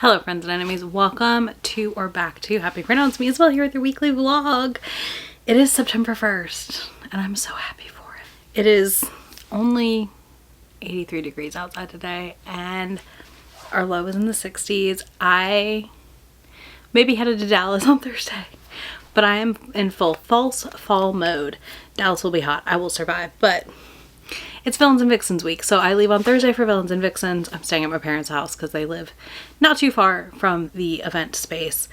Hello friends and enemies, welcome to or back to Happy Pronouns Me as well here with your weekly vlog. It is September 1st and I'm so happy for it. It is only 83 degrees outside today and our low is in the 60s. I maybe headed to Dallas on Thursday, but I am in full false fall mode. Dallas will be hot, I will survive, but it's Villains and Vixens week, so I leave on Thursday for Villains and Vixens. I'm staying at my parents' house because they live not too far from the event space.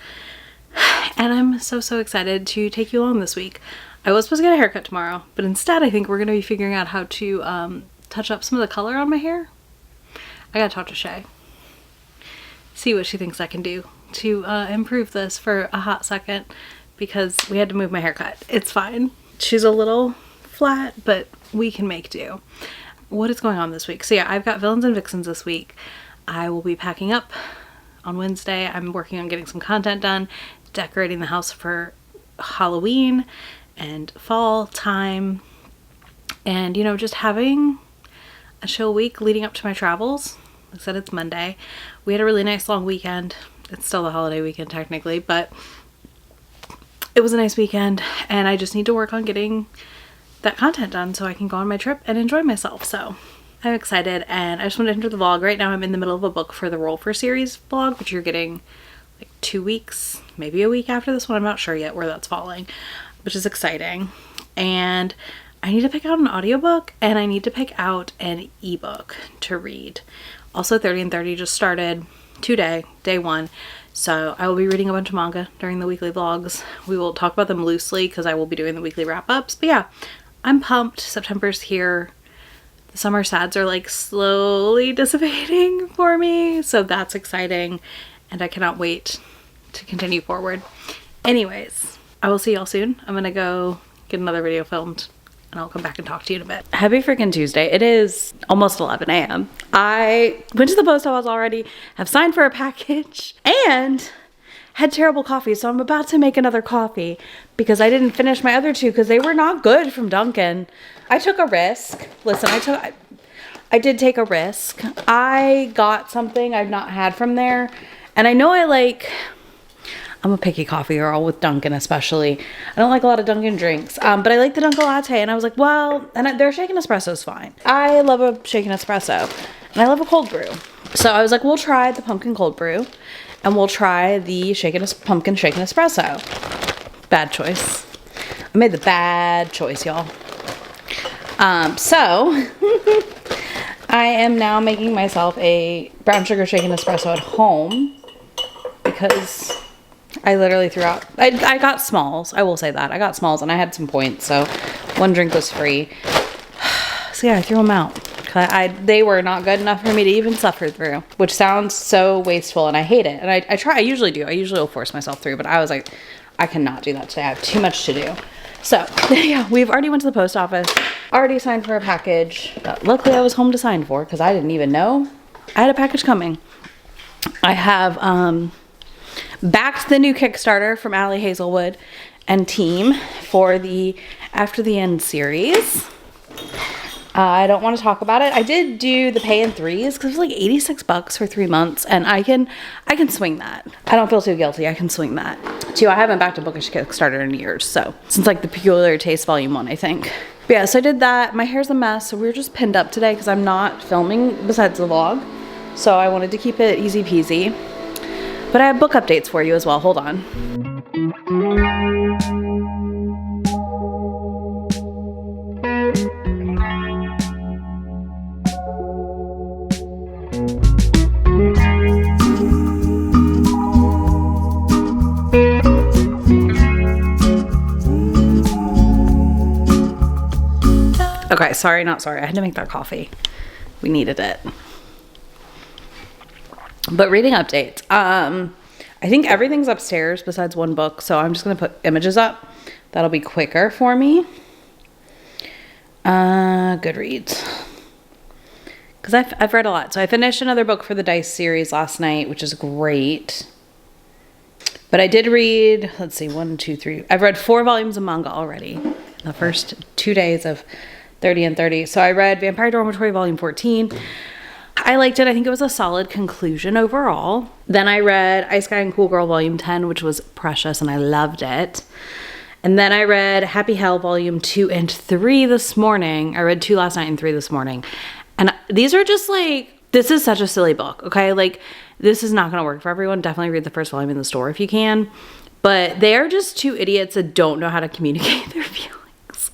And I'm so excited to take you along this week. I was supposed to get a haircut tomorrow, but instead I think we're going to be figuring out how to touch up some of the color on my hair. I gotta talk to Shay. See what she thinks I can do to improve this for a hot second because we had to move my haircut. It's fine. She's a little flat, but we can make do. What is going on this week? So yeah, I've got Villains and Vixens this week. I will be packing up on Wednesday. I'm working on getting some content done, decorating the house for Halloween and fall time, and you know, just having a chill week leading up to my travels. Like I said, it's Monday. We had a really nice long weekend. It's still the holiday weekend technically, but it was a nice weekend and I just need to work on getting that content done so I can go on my trip and enjoy myself. So I'm excited and I just want to enter the vlog. Right now I'm in the middle of a book for the Roll For series vlog, which you're getting like 2 weeks, maybe a week after this one. I'm not sure yet where that's falling, which is exciting. And I need to pick out an audiobook and I need to pick out an ebook to read. Also 30 and 30 just started today, day one. So I will be reading a bunch of manga during the weekly vlogs. We will talk about them loosely because I will be doing the weekly wrap-ups. But yeah, I'm pumped. September's here. The summer sads are like slowly dissipating for me. So that's exciting. And I cannot wait to continue forward. Anyways, I will see y'all soon. I'm going to go get another video filmed and I'll come back and talk to you in a bit. Happy freaking Tuesday. It is almost 11 a.m. I went to the post office already, have signed for a package, and had terrible coffee. So I'm about to make another coffee because I didn't finish my other two because they were not good from Dunkin'. I took a risk. Listen, I did take a risk. I got something I've not had from there. And I know I'm a picky coffee girl with Dunkin' especially. I don't like a lot of Dunkin' drinks, but I like the Dunkin' latte. And I was like, well, and their shaken espresso is fine. I love a shaken espresso and I love a cold brew. So I was like, we'll try the pumpkin cold brew and we'll try the pumpkin shaken espresso. Bad choice. I made the bad choice, y'all. So I am now making myself a brown sugar shaken espresso at home because I literally threw out, I got smalls. I will say that. I got smalls and I had some points. So one drink was free. So yeah, I threw them out. They were not good enough for me to even suffer through, which sounds so wasteful and I hate it. And I try, I usually do. I usually will force myself through, but I was like, I cannot do that today. I have too much to do. So yeah, we've already went to the post office, already signed for a package. Luckily I was home to sign for because I didn't even know I had a package coming. I have, backed the new Kickstarter from Allie Hazelwood and team for the After the End series. I don't want to talk about it. I did do the pay in threes because it was like 86 bucks for 3 months and I can swing that. I don't feel too guilty. I can swing that. Too, I haven't backed a bookish Kickstarter in years, so since like the Peculiar Taste Volume 1, I think. But yeah, so I did that. My hair's a mess, so we're just pinned up today because I'm not filming besides the vlog. So I wanted to keep it easy peasy. But I have book updates for you as well. Hold on. Okay, sorry, not sorry. I had to make that coffee. We needed it. But reading updates. I think everything's upstairs besides one book, so I'm just going to put images up. That'll be quicker for me. Goodreads. Because I've read a lot. So I finished another book for the Dice series last night, which is great. But I did read, let's see, 1, 2, 3. I've read 4 volumes of manga already in the first 2 days of 30 and 30. So I read Vampire Dormitory Volume 14. I liked it. I think it was a solid conclusion overall. Then I read Ice Guy and Cool Girl Volume 10, which was precious and I loved it. And then I read Happy Hell Volume 2 and 3 this morning. I read 2 last night and 3 this morning. And these are just like, this is such a silly book, okay? Like, this is not going to work for everyone. Definitely read the first volume in the store if you can. But they are just two idiots that don't know how to communicate their feelings.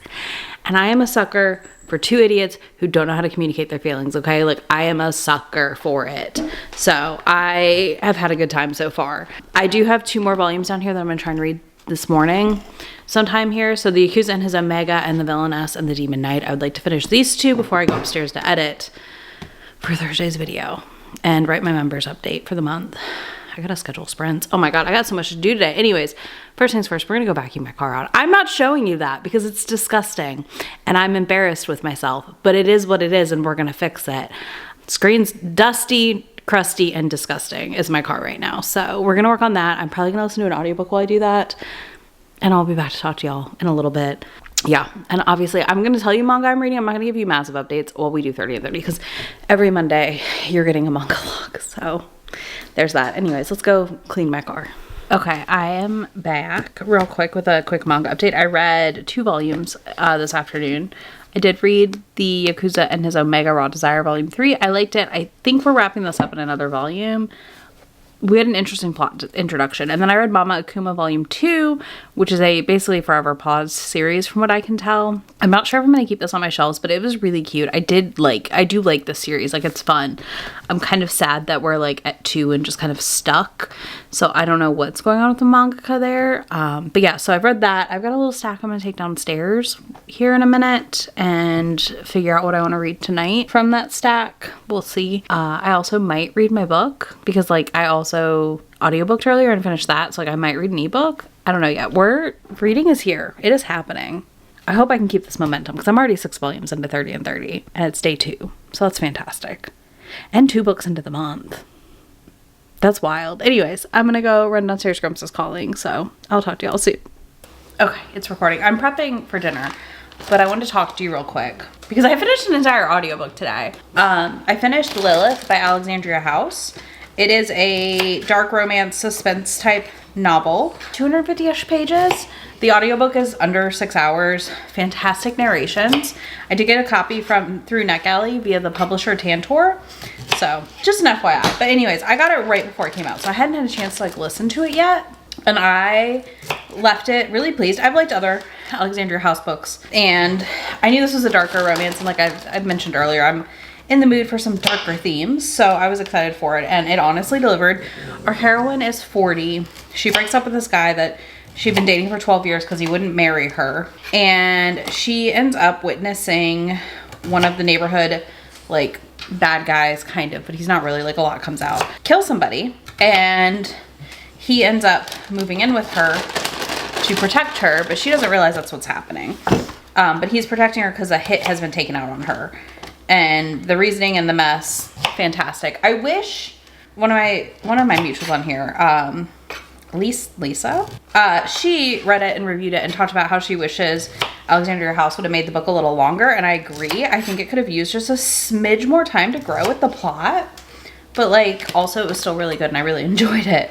And I am a sucker for two idiots who don't know how to communicate their feelings, okay? Like, I am a sucker for it. So I have had a good time so far. I do have 2 more volumes down here that I'm going to try and read this morning sometime here. So the Yakuza and his Omega and the Villainess and the Demon Knight. I would like to finish these 2 before I go upstairs to edit for Thursday's video and write my members update for the month. I gotta schedule sprints. Oh my God, I got so much to do today. Anyways, first things first, we're gonna go vacuum my car out. I'm not showing you that because it's disgusting and I'm embarrassed with myself, but it is what it is and we're gonna fix it. Screen's dusty, crusty, and disgusting is my car right now. So we're gonna work on that. I'm probably gonna listen to an audiobook while I do that. And I'll be back to talk to y'all in a little bit. Yeah, and obviously I'm going to tell you manga I'm reading. I'm not going to give you massive updates. Well, we do 30 and 30 because every Monday you're getting a manga vlog. So there's that. Anyways, let's go clean my car. Okay, I am back real quick with a quick manga update. I read 2 volumes this afternoon. I did read the Yakuza and his Omega Raw Desire Volume 3. I liked it. I think we're wrapping this up in another volume. We had an interesting plot introduction. And then I read Mama Akuma Volume 2, which is a basically Forever Pause series from what I can tell. I'm not sure if I'm going to keep this on my shelves, but it was really cute. I do like this series. Like, it's fun. I'm kind of sad that we're like at 2 and just kind of stuck. So I don't know what's going on with the mangaka there. But yeah, so I've read that. I've got a little stack I'm going to take downstairs here in a minute and figure out what I want to read tonight from that stack. We'll see. I also might read my book because like I also audiobooked earlier and finished that. So like I might read an ebook. I don't know yet. Reading is here. It is happening. I hope I can keep this momentum because I'm already 6 volumes into 30 and 30 and it's day 2. So that's fantastic. And 2 books into the month. That's wild. Anyways, I'm going to go run downstairs. Grumps is calling. So I'll talk to y'all soon. Okay, it's recording. I'm prepping for dinner, but I wanted to talk to you real quick because I finished an entire audiobook today. I finished Lilith by Alexandria House. It is a dark romance suspense type novel, 250-ish pages. The audiobook is under 6 hours. Fantastic narrations. I did get a copy through NetGalley via the publisher Tantor. So just an FYI. But anyways, I got it right before it came out. So I hadn't had a chance to like listen to it yet. And I left it really pleased. I've liked other Alexandria House books. And I knew this was a darker romance. And like I've mentioned earlier, I'm in the mood for some darker themes. So I was excited for it. And it honestly delivered. Our heroine is 40. She breaks up with this guy that she'd been dating for 12 years because he wouldn't marry her. And she ends up witnessing one of the neighborhood, like, bad guys, kind of, but he's not really, like, a lot comes out, kill somebody. And he ends up moving in with her to protect her, but she doesn't realize that's what's happening. But he's protecting her because a hit has been taken out on her. And the reasoning and the mess, fantastic. I wish one of my mutuals on here, Lisa, she read it and reviewed it and talked about how she wishes Alexandria House would have made the book a little longer, and I agree. I think it could have used just a smidge more time to grow with the plot, but like also it was still really good and I really enjoyed it.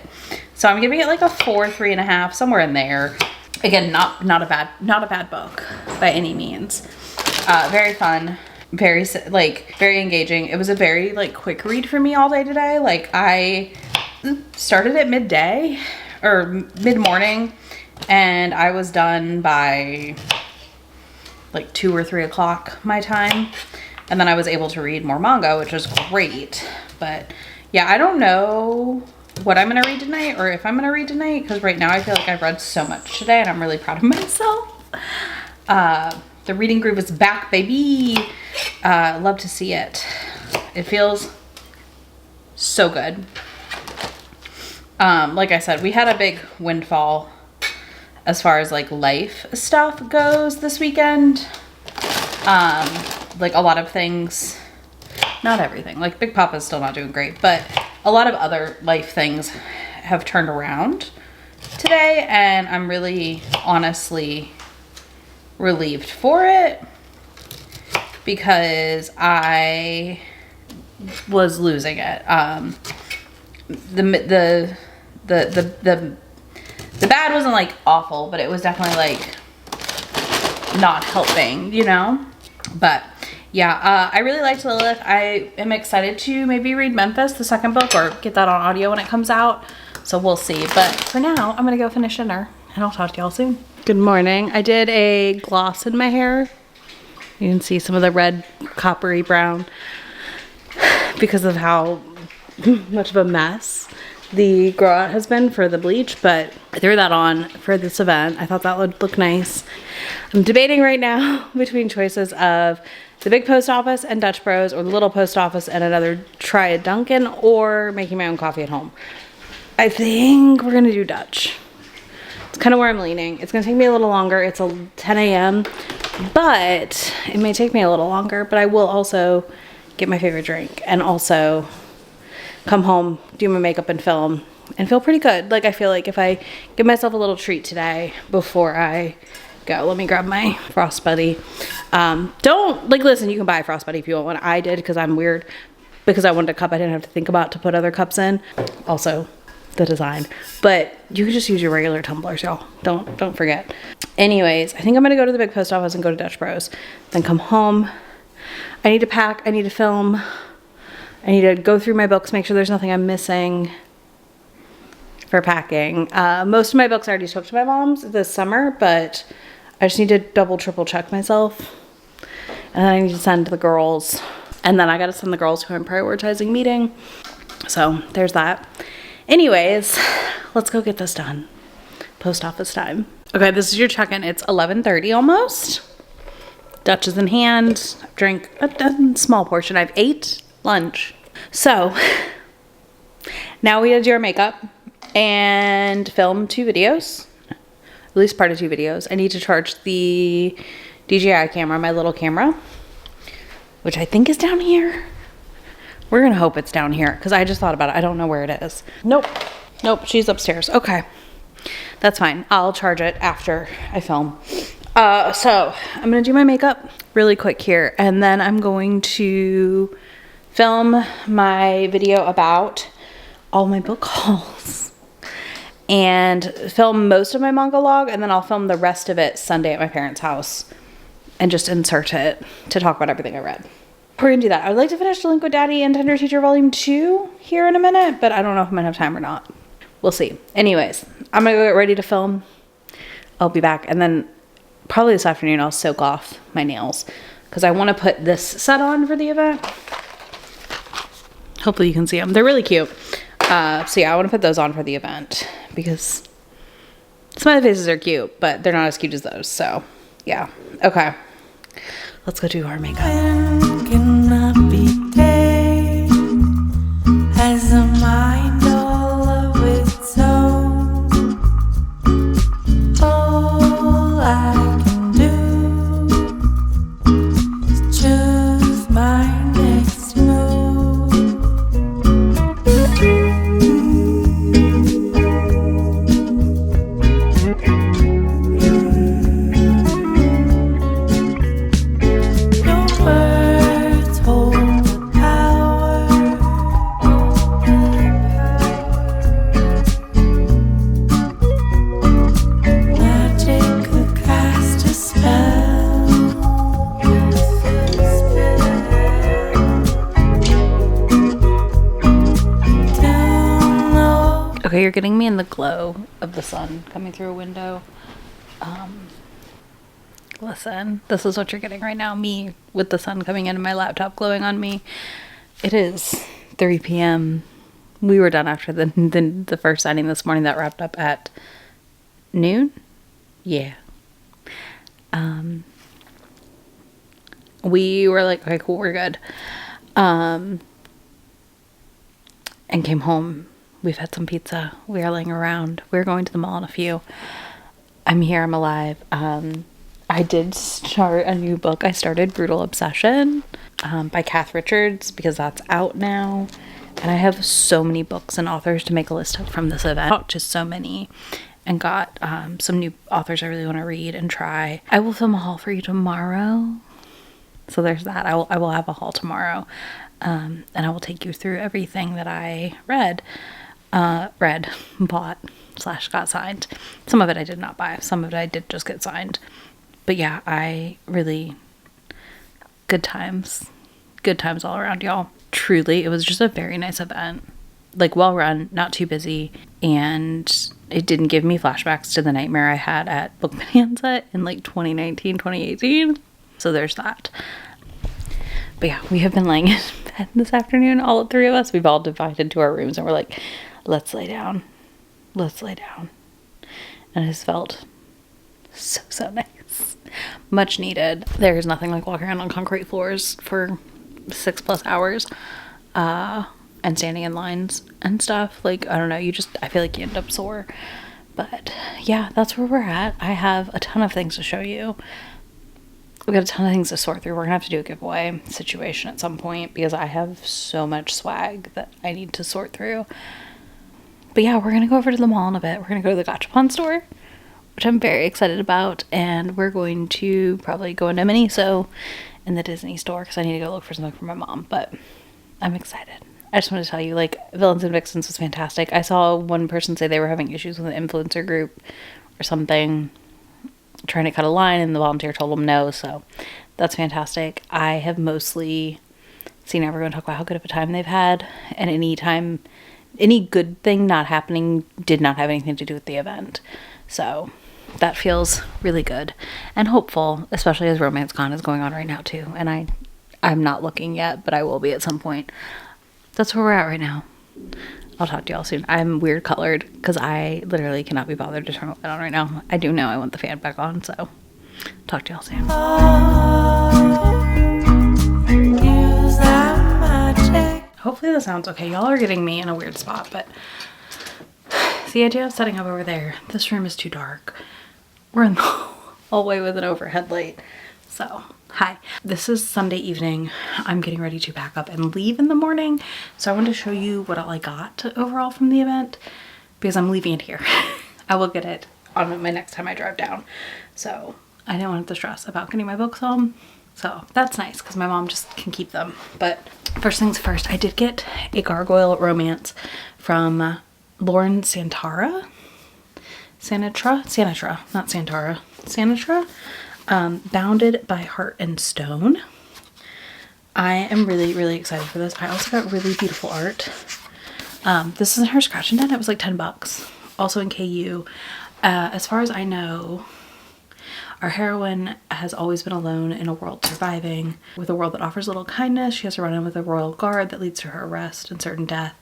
So I'm giving it like a 4, 3.5, somewhere in there. Again, not a bad book by any means. Very fun, very engaging. It was a very like quick read for me all day today. Like I started at midday or mid-morning and I was done by like 2 or 3 o'clock my time. And then I was able to read more manga, which was great. But yeah, I don't know what I'm gonna read tonight or if I'm gonna read tonight, because right now I feel like I've read so much today and I'm really proud of myself. The reading groove is back, baby. Love to see it. It feels so good. Like I said, we had a big windfall as far as like life stuff goes this weekend. Like a lot of things, not everything, like Big Papa's still not doing great, but a lot of other life things have turned around today, and I'm really honestly relieved for it because I was losing it. The bad wasn't like awful, but it was definitely like not helping, you know? But yeah, I really liked Lilith. I am excited to maybe read Memphis, the second book, or get that on audio when it comes out. So we'll see. But for now, I'm gonna go finish dinner and I'll talk to y'all soon. Good morning. I did a gloss in my hair. You can see some of the red coppery brown because of how much of a mess the grow out has been for the bleach, but I threw that on for this event. I thought that would look nice. I'm debating right now between choices of the big post office and Dutch Bros, or the little post office and another try at Dunkin', or making my own coffee at home. I think we're gonna do Dutch. It's kind of where I'm leaning. It's gonna take me a little longer. It's 10 a.m. but it may take me a little longer, but I will also get my favorite drink and also come home, do my makeup and film, and feel pretty good. Like, I feel like if I give myself a little treat today before I go. Let me grab my Frost Buddy. Don't, like, listen, you can buy a Frost Buddy if you want one. I did because I'm weird. Because I wanted a cup I didn't have to think about to put other cups in. Also, the design. But you can just use your regular tumblers, y'all. Don't forget. Anyways, I think I'm going to go to the big post office and go to Dutch Bros. Then come home. I need to pack. I need to film. I need to go through my books, make sure there's nothing I'm missing for packing. Most of my books I already took to my mom's this summer, but I just need to double, triple check myself. And then I need to send the girls. And then I got to send the girls who I'm prioritizing meeting. So there's that. Anyways, let's go get this done. Post office time. Okay, this is your check-in. It's 11:30 almost. Dutch is in hand. I've drank a small portion. I've ate lunch. So now we gotta do our makeup and film 2 videos. At least part of 2 videos. I need to charge the DJI camera, my little camera, which I think is down here. We're gonna hope it's down here because I just thought about it. I don't know where it is. Nope, she's upstairs. Okay, that's fine. I'll charge it after I film. So I'm gonna do my makeup really quick here, and then I'm going to film my video about all my book hauls and film most of my manga log, and then I'll film the rest of it Sunday at my parents' house and just insert it to talk about everything I read. We're gonna do that. I would like to finish Delinquent Daddy and Tender Teacher Volume 2 here in a minute, but I don't know if I'm gonna have time or not. We'll see. Anyways, I'm gonna go get ready to film. I'll be back, and then probably this afternoon I'll soak off my nails because I want to put this set on for the event. Hopefully you can see them. They're really cute. So yeah, I want to put those on for the event because smiley faces are cute, but they're not as cute as those. So yeah. Okay. Let's go do our makeup. When cannot be tamed as a mind all of its own. All I can do is choose my next move. Okay, you're getting me in the glow of the sun coming through a window. Listen, this is what you're getting right now. Me with the sun coming in and my laptop glowing on me. It is 3 p.m. We were done after the first signing this morning that wrapped up at noon. Yeah. We were like, okay, cool, we're good. And came home. We've had some pizza. We are laying around. We're going to the mall in a few. I'm here. I'm alive. I did start a new book. I started Brutal Obsession by Kath Richards because that's out now. And I have so many books and authors to make a list of from this event. Just so many. And got some new authors I really want to read and try. I will film a haul for you tomorrow. So there's that. I will have a haul tomorrow. And I will take you through everything that I bought / got signed. Some of it I did not buy. Some of it I did just get signed. But yeah, good times all around, y'all. Truly, it was just a very nice event. Like, well run, not too busy, and it didn't give me flashbacks to the nightmare I had at Book Bonanza in like 2019, 2018. So there's that. But yeah, we have been laying in bed this afternoon, all three of us. We've all divided to our rooms and we're like, let's lay down. Let's lay down. And it has felt so nice. Much needed. There is nothing like walking around on concrete floors for 6+ hours and standing in lines and stuff. Like, I don't know, I feel like you end up sore. But yeah, that's where we're at. I have a ton of things to show you. We've got a ton of things to sort through. We're gonna have to do a giveaway situation at some point because I have so much swag that I need to sort through. But yeah, we're gonna go over to the mall in a bit. We're gonna go to the Gachapon store, which I'm very excited about, and we're going to probably go into Miniso in the Disney store because I need to go look for something for my mom. But I'm excited. I just want to tell you, like, Villains and Vixens was fantastic. I saw one person say they were having issues with an influencer group or something, trying to cut a line, and the volunteer told them no, so that's fantastic. I have mostly seen everyone talk about how good of a time they've had, and any good thing not happening did not have anything to do with the event. So that feels really good and hopeful, especially as Romance Con is going on right now too. And I'm not looking yet, but I will be at some point. That's where we're at right now. I'll talk to y'all soon. I'm weird colored because I literally cannot be bothered to turn the light on right now. I do know I want the fan back on, so talk to y'all soon. Hopefully this sounds okay. Y'all are getting me in a weird spot, but the idea of setting up over there, this room is too dark. We're in the hallway with an overhead light. So, hi. This is Sunday evening. I'm getting ready to pack up and leave in the morning. So I wanted to show you what all I got overall from the event because I'm leaving it here. I will get it on my next time I drive down. So I didn't want to stress about getting my books home. So that's nice because my mom just can keep them. But first things first, I did get a gargoyle romance from Lauren Sanitra, not Santara. Sanitra. Bounded by Heart and Stone. I am really excited for this. I also got really beautiful art. This is in her scratch and dent. It was like $10. Also in KU. As far as I know, our heroine has always been alone in a world surviving, with a world that offers little kindness. She has to run in with a royal guard that leads to her arrest and certain death.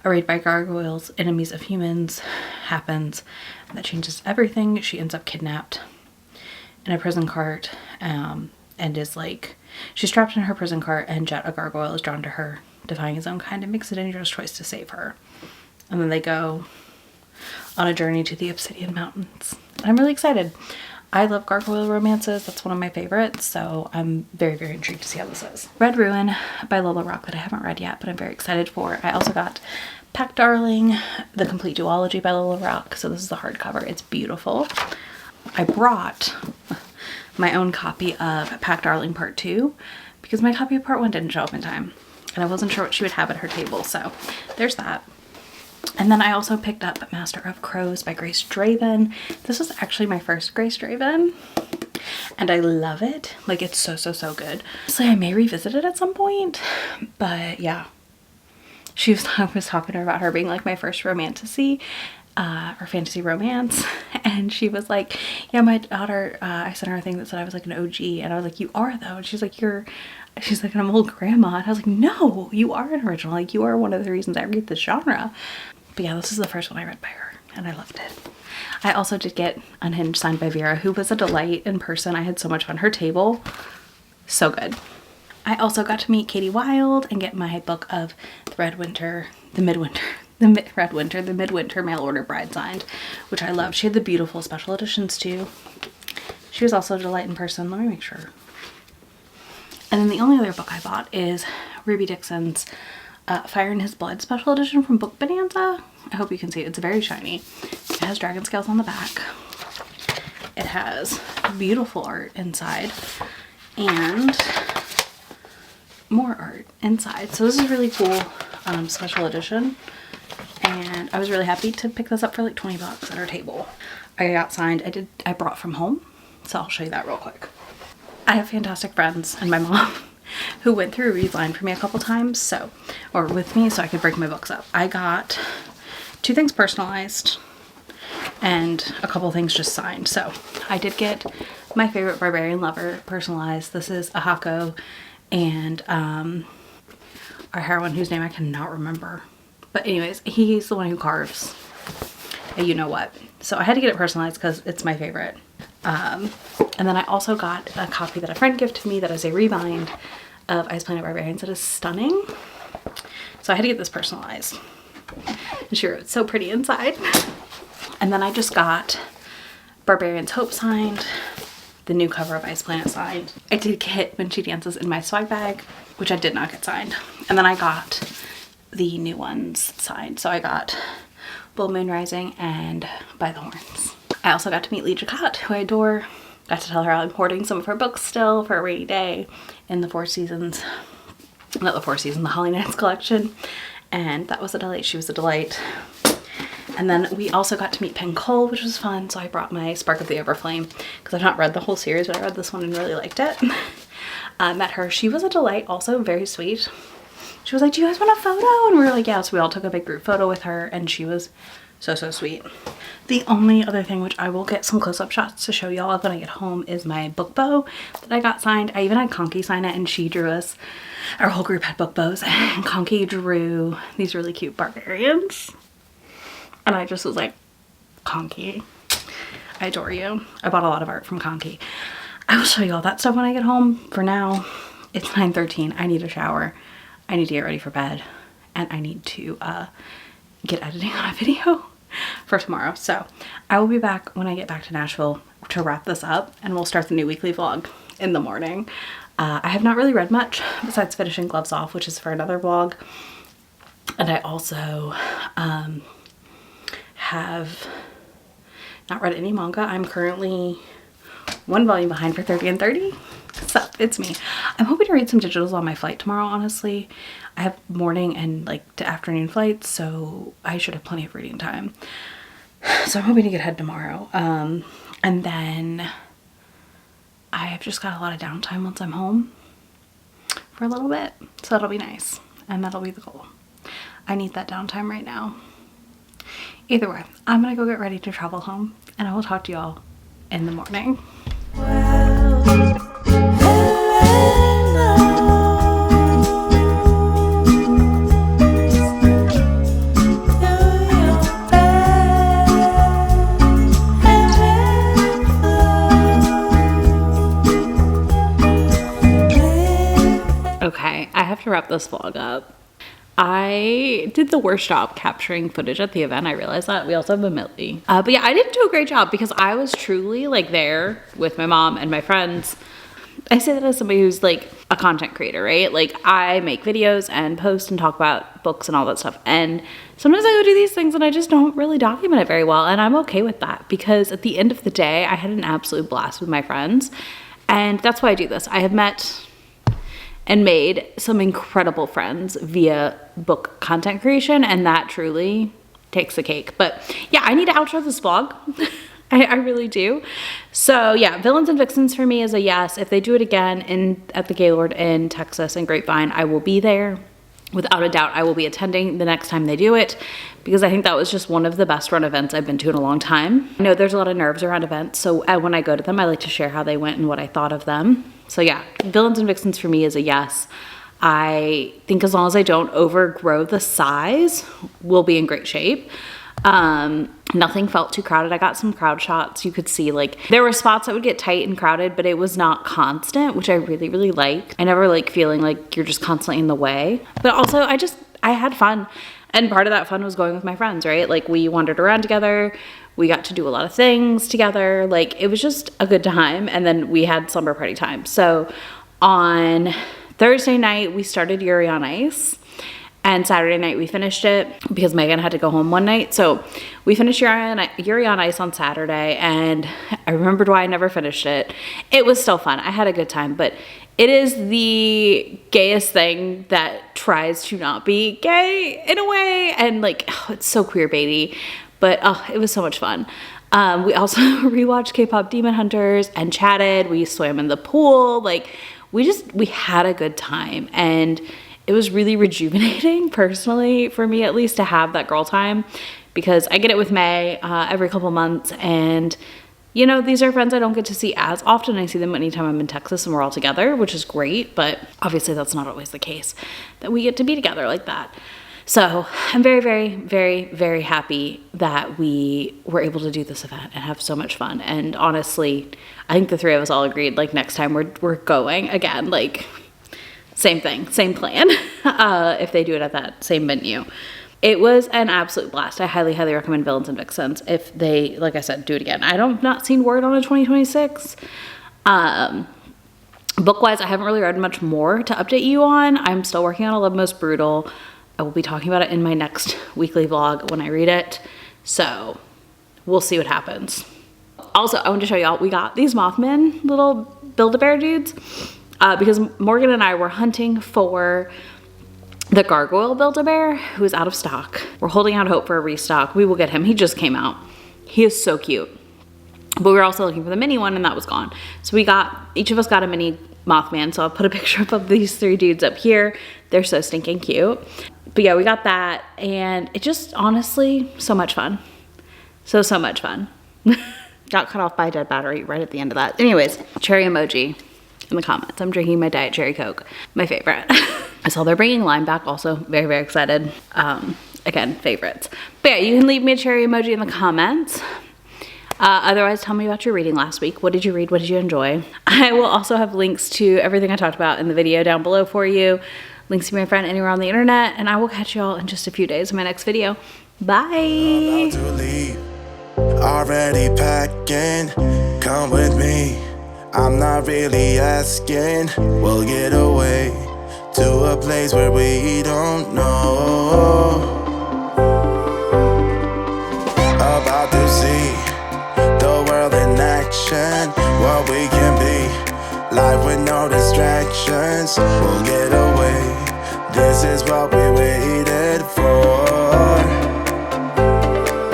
A raid by gargoyles, enemies of humans, happens. That changes everything. She ends up kidnapped in a prison cart, and is like, she's trapped in her prison cart, and Jet, a gargoyle, is drawn to her, defying his own kind, and makes a dangerous choice to save her. And then they go on a journey to the Obsidian Mountains. And I'm really excited. I love gargoyle romances. That's one of my favorites, so I'm very intrigued to see how this is. Red Ruin by Lola Rock that I haven't read yet, but I'm very excited for. I also got Pack Darling, the complete duology by Lola Rock. So this is the hardcover. It's beautiful. I brought my own copy of Pack Darling Part 2 because my copy of Part 1 didn't show up in time. And I wasn't sure what she would have at her table, so there's that. And then I also picked up Master of Crows by Grace Draven. This was actually my first Grace Draven, and I love it. Like, it's so good. So I may revisit it at some point, but yeah. I was talking to her about her being like my first romantasy, or fantasy romance, and she was like, yeah, my daughter, I sent her a thing that said I was like an OG, and I was like, you are though, and she's like, she's like, I'm an old grandma, and I was like, no, you are an original, like, you are one of the reasons I read this genre. But yeah, this is the first one I read by her, and I loved it. I also did get Unhinged signed by Vera, who was a delight in person. I had so much fun. Her table, so good. I also got to meet Katie Wilde and get my book of the Midwinter Mail Order Bride signed, which I loved. She had the beautiful special editions too. She was also a delight in person. Let me make sure. And then the only other book I bought is Ruby Dixon's Fire in His Blood special edition from Book Bonanza. I hope you can see it. It's very shiny. It has dragon scales on the back. It has beautiful art inside. And more art inside. So this is really cool, special edition. And I was really happy to pick this up for like 20 bucks at our table. I got signed. I brought from home. So I'll show you that real quick. I have fantastic friends and my mom who went through Read Line for me a couple times, or with me, so I could break my books up. I got 2 things personalized and a couple things just signed. So I did get my favorite Barbarian Lover personalized. This is Ahako and our heroine, whose name I cannot remember. But anyways, he's the one who carves a you know what. So I had to get it personalized because it's my favorite. And then I also got a copy that a friend gifted me that is a rebind of Ice Planet Barbarians that is stunning. So I had to get this personalized. And she wrote so pretty inside. And then I just got Barbarian's Hope signed, the new cover of Ice Planet signed. I did get When She Dances in my swag bag, which I did not get signed. And then I got the new ones signed. So I got Bull Moon Rising and By the Horns. I also got to meet Lee Jacat, who I adore. Got to tell her I'm hoarding some of her books still for a rainy day in the Four Seasons, not the Four Seasons, the Holly Knights collection. And that was a delight. She was a delight. And then we also got to meet Pen Cole, which was fun. So I brought my Spark of the Everflame because I've not read the whole series, but I read this one and really liked it. Met her. She was a delight, also very sweet. She was like, do you guys want a photo? And we were like, yeah. So we all took a big group photo with her and she was so sweet. The only other thing, which I will get some close-up shots to show y'all when I get home, is my book bow that I got signed. I even had Conky sign it and she drew us, our whole group had book bows, and Conky drew these really cute barbarians. And I just was like, Conky, I adore you. I bought a lot of art from Conky. I will show you all that stuff when I get home. For now, it's 9:13. I need a shower. I need to get ready for bed. And I need to get editing on a video for tomorrow. So I will be back when I get back to Nashville to wrap this up, and we'll start the new weekly vlog in the morning. I have not really read much besides finishing Gloves Off, which is for another vlog. And I also have not read any manga. I'm currently 1 volume behind for 30 and 30. So it's me. I'm hoping to read some digitals on my flight tomorrow, honestly. I have morning and like to afternoon flights, so I should have plenty of reading time. So I'm hoping to get ahead tomorrow. And then I have just got a lot of downtime once I'm home for a little bit. So that'll be nice. And that'll be the goal. I need that downtime right now. Either way, I'm gonna go get ready to travel home, and I will talk to y'all in the morning. Okay, I have to wrap this vlog up. I did the worst job capturing footage at the event. I realized that. We also have a Millie. But yeah, I didn't do a great job because I was truly like there with my mom and my friends. I say that as somebody who's like a content creator, right? Like I make videos and post and talk about books and all that stuff. And sometimes I go do these things and I just don't really document it very well. And I'm okay with that because at the end of the day, I had an absolute blast with my friends. And that's why I do this. I have met and made some incredible friends via book content creation, and that truly takes the cake. But yeah, I need to outro this vlog. I really do. So yeah, Villains and Vixens for me is a yes. If they do it again at the Gaylord in Texas and Grapevine, I will be there. Without a doubt, I will be attending the next time they do it because I think that was just one of the best run events I've been to in a long time. I know there's a lot of nerves around events, so when I go to them, I like to share how they went and what I thought of them. So yeah, Villains and Vixens for me is a yes. I think as long as I don't overgrow the size, we'll be in great shape. Nothing felt too crowded. I got some crowd shots. You could see like there were spots that would get tight and crowded, but it was not constant, which I really, really like. I never like feeling like you're just constantly in the way, but also I had fun. And part of that fun was going with my friends, right? Like we wandered around together. We got to do a lot of things together. Like it was just a good time. And then we had slumber party time. So on Thursday night, we started Yuri on Ice. And Saturday night we finished it because Megan had to go home one night. So we finished Yuri on Ice on Saturday, and I remembered why I never finished it. It was still fun. I had a good time, but It is the gayest thing that tries to not be gay in a way. And like, oh, it's so queer baity. But oh, it was so much fun. We also rewatched K-pop Demon Hunters and chatted. We swam in the pool. Like, we had a good time. And it was really rejuvenating, personally, for me at least, to have that girl time. Because I get it with May every couple months. And, you know, these are friends I don't get to see as often. I see them anytime I'm in Texas and we're all together, which is great. But obviously that's not always the case, that we get to be together like that. So I'm very, very, very, very happy that we were able to do this event and have so much fun. And honestly, I think the three of us all agreed, like, next time we're going again, like, same thing, same plan, if they do it at that same venue. It was an absolute blast. I highly, highly recommend Villains and Vixens if they, like I said, do it again. I don't not seen word on a 2026. Book-wise, I haven't really read much more to update you on. I'm still working on A Love Most Brutal. I will be talking about it in my next weekly vlog when I read it. So we'll see what happens. Also, I want to show y'all, we got these Mothman little Build-A-Bear dudes because Morgan and I were hunting for the Gargoyle Build-A-Bear who is out of stock. We're holding out hope for a restock. We will get him. He just came out. He is so cute. But we were also looking for the mini one and that was gone. So each of us got a mini Mothman. So I'll put a picture up of these three dudes up here. They're so stinking cute. But yeah, we got that and it just honestly, so much fun. So much fun. Got cut off by a dead battery right at the end of that. Anyways, cherry emoji in the comments. I'm drinking my Diet Cherry Coke, my favorite. I saw they're bringing lime back, also very, very excited. Again, favorites. But yeah, you can leave me a cherry emoji in the comments. Otherwise, tell me about your reading last week. What did you read? What did you enjoy? I will also have links to everything I talked about in the video down below for you. Links to my friend anywhere on the internet. And I will catch you all in just a few days in my next video. Bye. About to leave, already packing. Come with me. I'm not really asking. We'll get away to a place where we don't know. About to see the world in action, what we can be, life with no distractions. We'll get away, this is what we waited for.